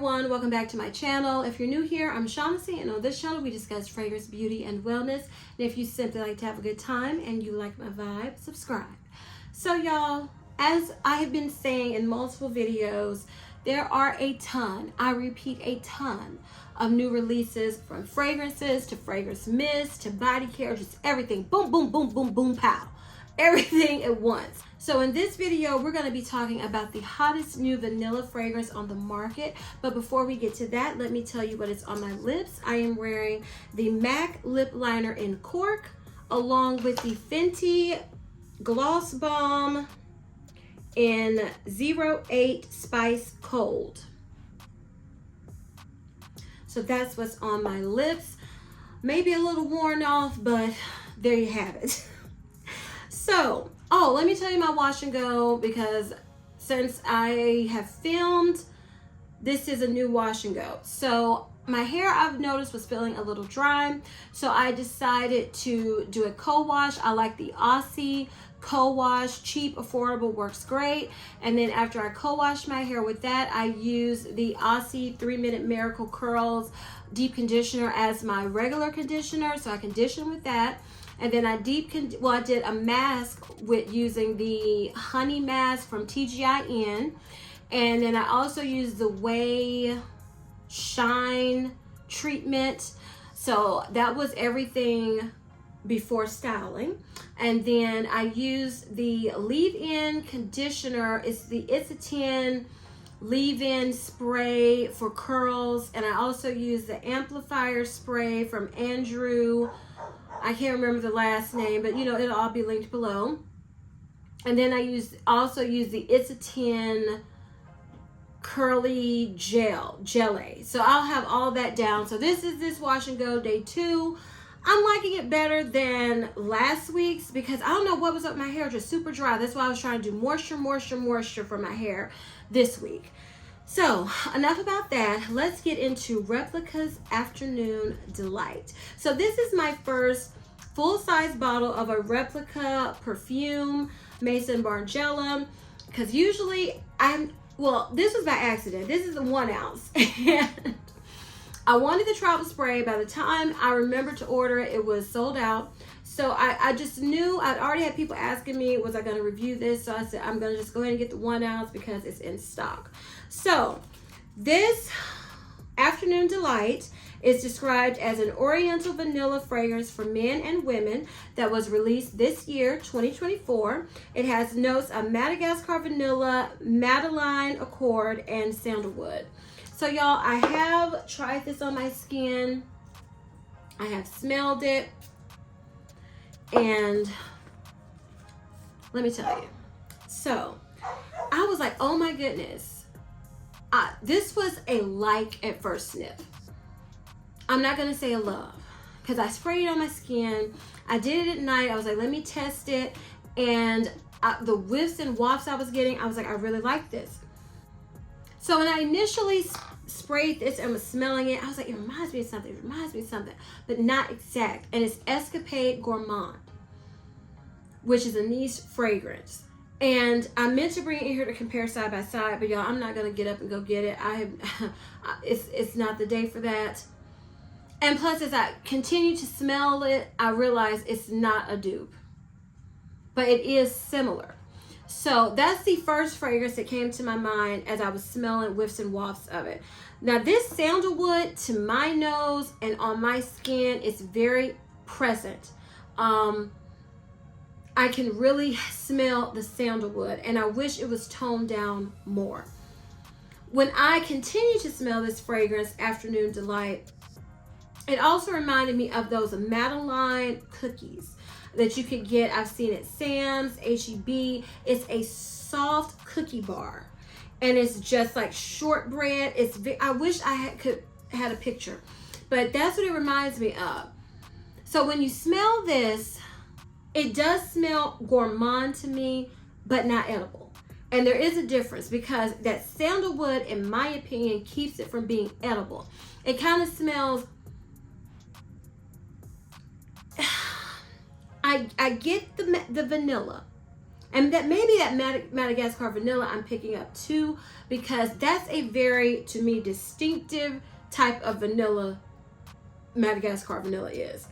everyone, welcome back to my channel. If you're new here, I'm Shaughnessy, and on this channel we discuss fragrance, beauty, and wellness. And if you simply like to have a good time and you like my vibe, subscribe. So y'all, as I have been saying in multiple videos, there are a ton, I repeat a ton, of new releases, from fragrances to fragrance mist to body care, just everything. Boom, boom, boom, boom, boom, pow. Everything at once. So in this video, we're going to be talking about the hottest new vanilla fragrance on the market. But before we get to that, let me tell you what is on my lips. I am wearing the MAC lip liner in Cork, along with the Fenty Gloss Balm in 08 Spice Cold. So that's what's on my lips. Maybe a little worn off, but there you have it. So, let me tell you my wash and go, because since I have filmed, this is a new wash and go. So my hair, I've noticed, was feeling a little dry, so I decided to do a co-wash. I like the Aussie co-wash, cheap, affordable, works great. And then after I co-wash my hair with that, I use the Aussie 3-Minute Miracle Curls deep conditioner as my regular conditioner, so I condition with that. And then I did a mask with using the honey mask from TGIN. And then I also used the Way Shine treatment. So that was everything before styling. And then I used the leave-in conditioner. It's the It's a 10 leave-in spray for curls. And I also used the amplifier spray from Andrew. I can't remember the last name, but it'll all be linked below. And then I also used the It's a 10 curly jelly. So I'll have all that down. So this is this wash and go day 2. I'm liking it better than last week's, because I don't know what was up with my hair, just super dry. That's why I was trying to do moisture for my hair this week. So enough about that. Let's get into Replica's Afternoon Delight. So this is my first full-size bottle of a Replica perfume, Mason Margiela, because usually this was by accident. This is a 1 ounce. And I wanted the travel spray. By the time I remembered to order it, it was sold out. So I just knew, I'd already had people asking me, was I going to review this? So I said, I'm going to just go ahead and get the 1 ounce because it's in stock. So this Afternoon Delight is described as an oriental vanilla fragrance for men and women that was released this year, 2024. It has notes of Madagascar vanilla, Madeline Accord, and sandalwood. So y'all, I have tried this on my skin. I have smelled it. And let me tell you. So I was like, oh my goodness. This was a like at first sniff. I'm not going to say a love, because I sprayed it on my skin. I did it at night. I was like, let me test it. And the whiffs and wafts I was getting, I was like, I really like this. So when I initially sprayed this and was smelling it, I was like, it reminds me of something, but not exact. And it's Escapade Gourmand, which is a niche fragrance. And I meant to bring it in here to compare side by side, but y'all, I'm not gonna get up and go get it. It's not the day for that. And plus, as I continue to smell it, I realize it's not a dupe, but it is similar. So that's the first fragrance that came to my mind as I was smelling whiffs and wafts of it. Now this sandalwood, to my nose and on my skin, is very present. I can really smell the sandalwood, and I wish it was toned down more. When I continue to smell this fragrance, Afternoon Delight, it also reminded me of those Madeline cookies that you could get. I've seen at Sam's, H-E-B. It's a soft cookie bar, and it's just like shortbread. I wish I had a picture, but that's what it reminds me of. So when you smell this, it does smell gourmand to me, but not edible. And there is a difference, because that sandalwood, in my opinion, keeps it from being edible. It kind of smells, I get the vanilla, And that maybe that Madagascar vanilla I'm picking up too, because that's a very, to me, distinctive type of vanilla Madagascar vanilla is.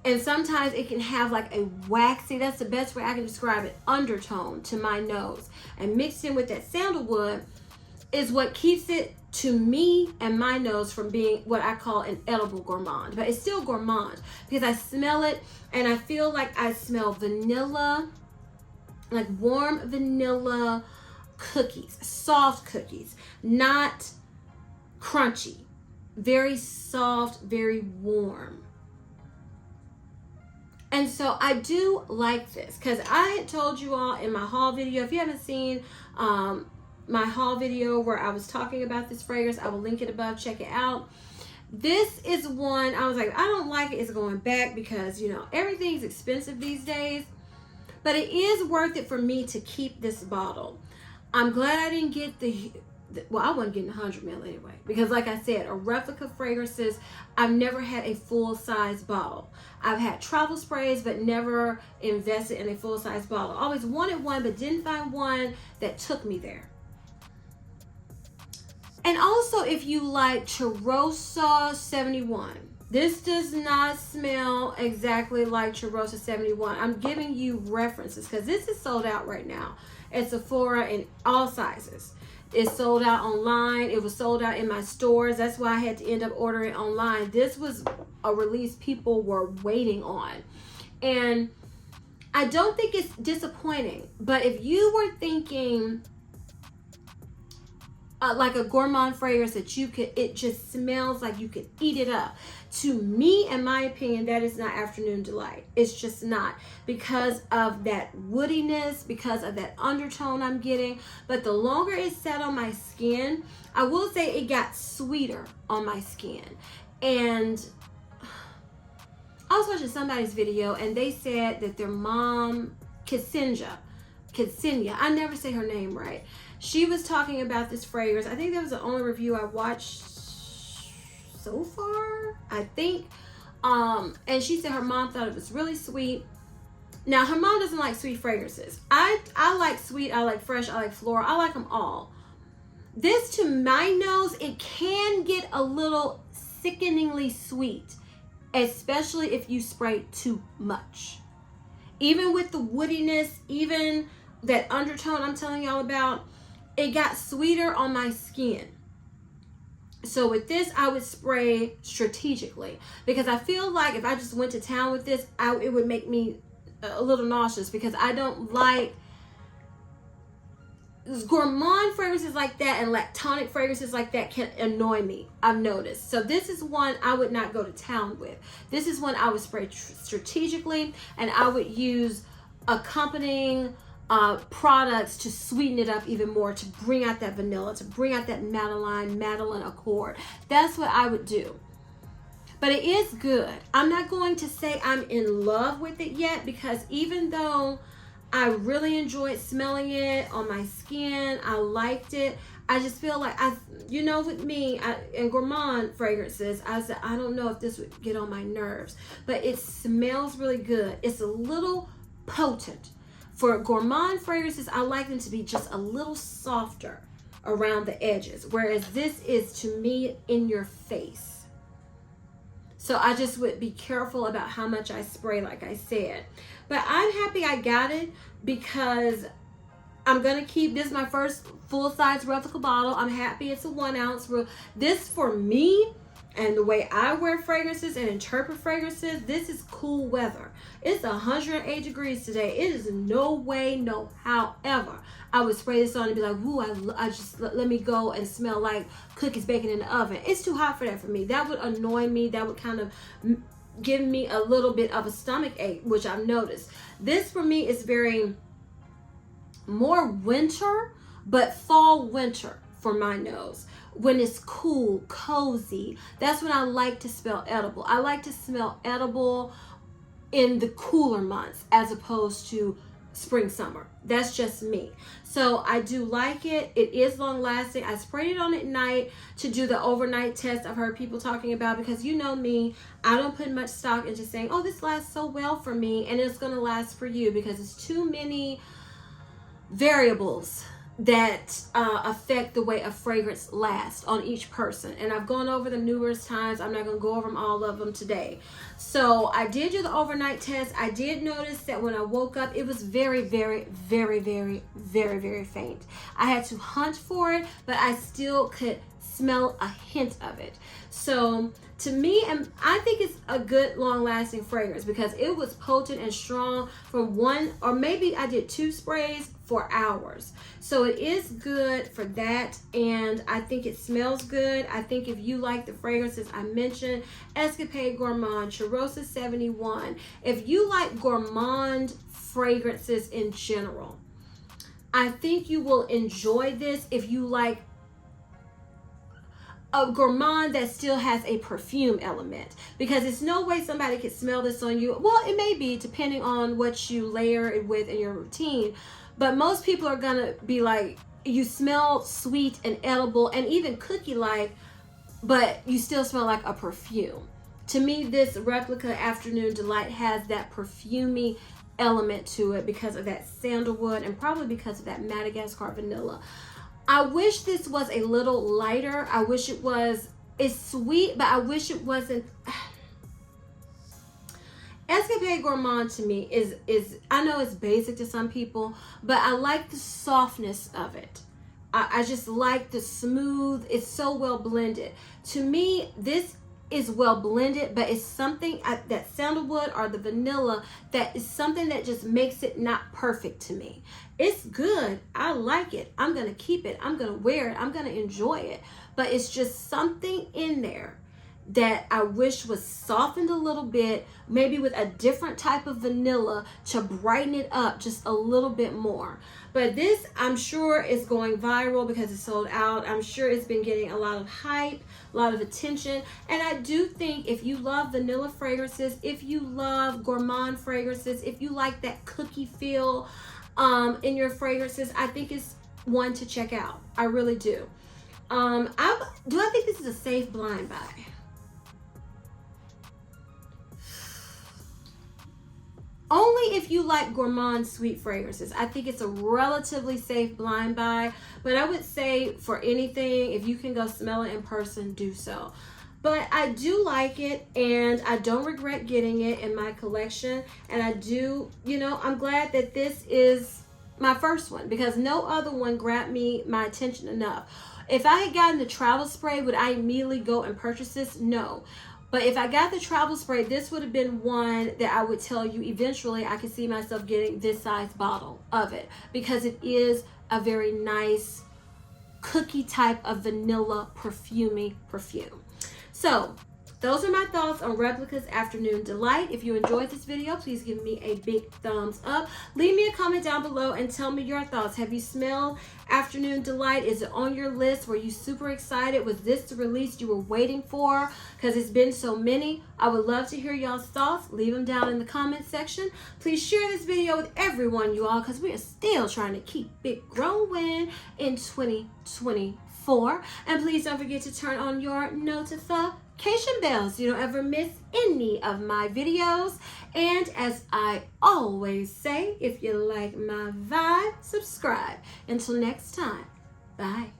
And sometimes it can have like a waxy, that's the best way I can describe it, undertone to my nose. And mixed in with that sandalwood is what keeps it, to me and my nose, from being what I call an edible gourmand. But it's still gourmand because I smell it and I feel like I smell vanilla, like warm vanilla cookies, soft cookies, not crunchy, very soft, very warm. And so I do like this because I had told you all in my haul video, if you haven't seen my haul video where I was talking about this fragrance, I will link it above, check it out. This is one I was like, I don't like it, it's going back because, you know, everything's expensive these days, but it is worth it for me to keep this bottle. I'm glad I didn't get well, I wasn't getting 100 ml anyway, because like I said, a Replica fragrances, I've never had a full-size bottle. I've had travel sprays, but never invested in a full-size bottle. Always wanted one, but didn't find one that took me there. And also, if you like Cheirosa 71, this does not smell exactly like Cheirosa 71. I'm giving you references because this is sold out right now at Sephora in all sizes. It's sold out online. It was sold out in my stores. That's why I had to end up ordering online. This was a release people were waiting on. And I don't think it's disappointing. But if you were thinking like a gourmand fragrance that you could, it just smells like you could eat it up. To me, in my opinion, that is not Afternoon Delight. It's just not, because of that woodiness, because of that undertone I'm getting. But the longer it sat on my skin, I will say it got sweeter on my skin. And I was watching somebody's video and they said that their mom, Ksenia, I never say her name right. She was talking about this fragrance. I think that was the only review I watched so far, I think. And she said her mom thought it was really sweet. Now, her mom doesn't like sweet fragrances. I like sweet, I like fresh, I like floral, I like them all. This, to my nose, it can get a little sickeningly sweet, especially if you spray too much. Even with the woodiness, even that undertone I'm telling y'all about, it got sweeter on my skin. So with this, I would spray strategically, because I feel like if I just went to town with this, it would make me a little nauseous, because I don't like gourmand fragrances like that, and lactonic fragrances like that can annoy me, I've noticed. So this is one I would not go to town with. This is one I would spray strategically, and I would use accompanying products to sweeten it up even more, to bring out that vanilla, to bring out that Madeleine accord. That's what I would do. But it is good. I'm not going to say I'm in love with it yet, because even though I really enjoyed smelling it on my skin, I liked it, I just feel like, with me and gourmand fragrances, I said, I don't know if this would get on my nerves, but it smells really good. It's a little potent. For gourmand fragrances, I like them to be just a little softer around the edges, whereas this is, to me, in your face. So I just would be careful about how much I spray, like I said. But I'm happy I got it, because I'm going to keep this, my first full-size Replica bottle. I'm happy it's a 1 ounce. This, for me, and the way I wear fragrances and interpret fragrances, this is cool weather. It's 108 degrees today. It is no way, no however I would spray this on and be like, ooh, I just let me go and smell like cookies baking in the oven. It's too hot for that for me. That would annoy me. That would kind of give me a little bit of a stomach ache, which I've noticed. This for me is very more winter, but fall winter for my nose. When it's cool, cozy, that's when I like to smell edible. I like to smell edible in the cooler months as opposed to spring, summer. That's just me. So I do like it. It is long lasting. I sprayed it on at night to do the overnight test I've heard people talking about, because you know me, I don't put much stock into saying, oh, this lasts so well for me and it's going to last for you, because it's too many variables that affect the way a fragrance lasts on each person, and I've gone over them numerous times. I'm not going to go over them, all of them today. So I did do the overnight test. I did notice that when I woke up, it was very, very, very, very, very, very faint. I had to hunt for it, but I still could smell a hint of it. So to me, and I think it's a good long-lasting fragrance because it was potent and strong from one, or maybe I did 2 sprays for hours. So it is good for that, and I think it smells good. I think if you like the fragrances I mentioned, Escapade Gourmand, Cheirosa 71, if you like gourmand fragrances in general, I think you will enjoy this. If you like a gourmand that still has a perfume element, because it's no way somebody could smell this on you. Well, it may be depending on what you layer it with in your routine, but most people are gonna be like, you smell sweet and edible and even cookie like, but you still smell like a perfume. To me, this Replica Afternoon Delight has that perfumey element to it because of that sandalwood and probably because of that Madagascar vanilla. I wish this was a little lighter. I wish it was, it's sweet, but I wish it wasn't. Escapade Gourmand to me is I know it's basic to some people, but I like the softness of it. I just like the smooth, it's so well blended. To me, this is well blended, but it's something, that sandalwood or the vanilla, that is something that just makes it not perfect to me. It's good. I like it. I'm going to keep it. I'm going to wear it. I'm going to enjoy it. But it's just something in there that I wish was softened a little bit, maybe with a different type of vanilla to brighten it up just a little bit more. But this, I'm sure, is going viral because it's sold out. I'm sure it's been getting a lot of hype, a lot of attention. And I do think if you love vanilla fragrances, if you love gourmand fragrances, if you like that cookie feel in your fragrances, I think it's one to check out. I really do. Do I think this is a safe blind buy? Only if you like gourmand sweet fragrances. I think it's a relatively safe blind buy, but I would say for anything, if you can go smell it in person, do so. But I do like it, and I don't regret getting it in my collection. And I do, you know, I'm glad that this is my first one because no other one grabbed my attention enough. If I had gotten the travel spray, would I immediately go and purchase this? No. But if I got the travel spray, this would have been one that I would tell you eventually I could see myself getting this size bottle of it because it is a very nice cookie type of vanilla perfumey perfume. So those are my thoughts on Replica's Afternoon Delight. If you enjoyed this video, please give me a big thumbs up. Leave me a comment down below and tell me your thoughts. Have you smelled Afternoon Delight? Is it on your list? Were you super excited? Was this the release you were waiting for? Because it's been so many. I would love to hear y'all's thoughts. Leave them down in the comment section. Please share this video with everyone, you all, because we are still trying to keep it growing in 2024. And please don't forget to turn on your notification bells so you don't ever miss any of my videos. And as I always say, if you like my vibe, subscribe. Until next time, bye.